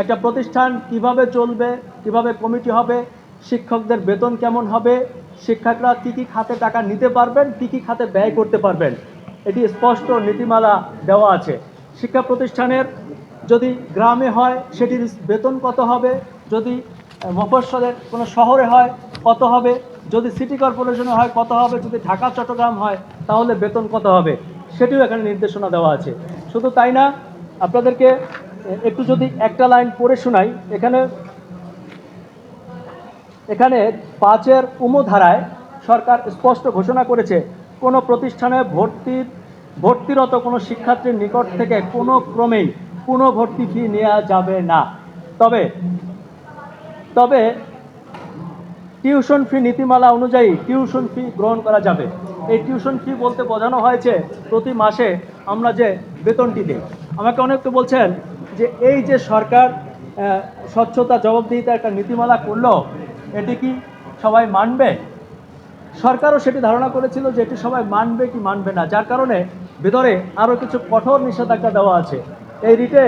একটা প্রতিষ্ঠান কিভাবে চলবে, কিভাবে কমিটি হবে, শিক্ষকদের বেতন কেমন হবে, শিক্ষকরা কী কী খাতে টাকা নিতে পারবেন, কী কী খাতে ব্যয় করতে পারবেন, এটি স্পষ্ট নীতিমালা দেওয়া আছে। শিক্ষা প্রতিষ্ঠানের যদি গ্রামে হয় সেটির বেতন কত হবে, যদি মফস্বলের কোনো শহরে হয় কত হবে, যদি সিটি কর্পোরেশনে হয় কত হবে, যদি ঢাকা চট্টগ্রাম হয় তাহলে বেতন কত হবে, সেটিও এখানে নির্দেশনা দেওয়া আছে। শুধু তাই না, আপনাদেরকে একটু যদি একটা লাইন পড়ে শোনাই, এখানে 5-এর ধারায় সরকার স্পষ্ট ঘোষণা করেছে কোনো প্রতিষ্ঠানে ভর্তিরত কোনো শিক্ষার্থীর নিকট থেকে কোনো ক্রমেই কোনো ভর্তি ফি নেওয়া যাবে না। তবে তবে টিউশন ফি নীতিমালা অনুযায়ী টিউশন ফি গ্রহণ করা যাবে। এই টিউশন ফি বলতে বোঝানো হয়েছে প্রতি মাসে আমরা যে বেতনটি দিই। আমাকে অনেকে বলছেন যে এই যে সরকার স্বচ্ছতা জবাবদিহিতা একটা নীতিমালা করলো, এটি কি সবাই মানবে? সরকারও সেটি ধারণা করেছিল যে এটি সবাই মানবে কি মানবে না, যার কারণে ভিতরে আরও কিছু কঠোর নিষেধাজ্ঞা দেওয়া আছে। এই রিটে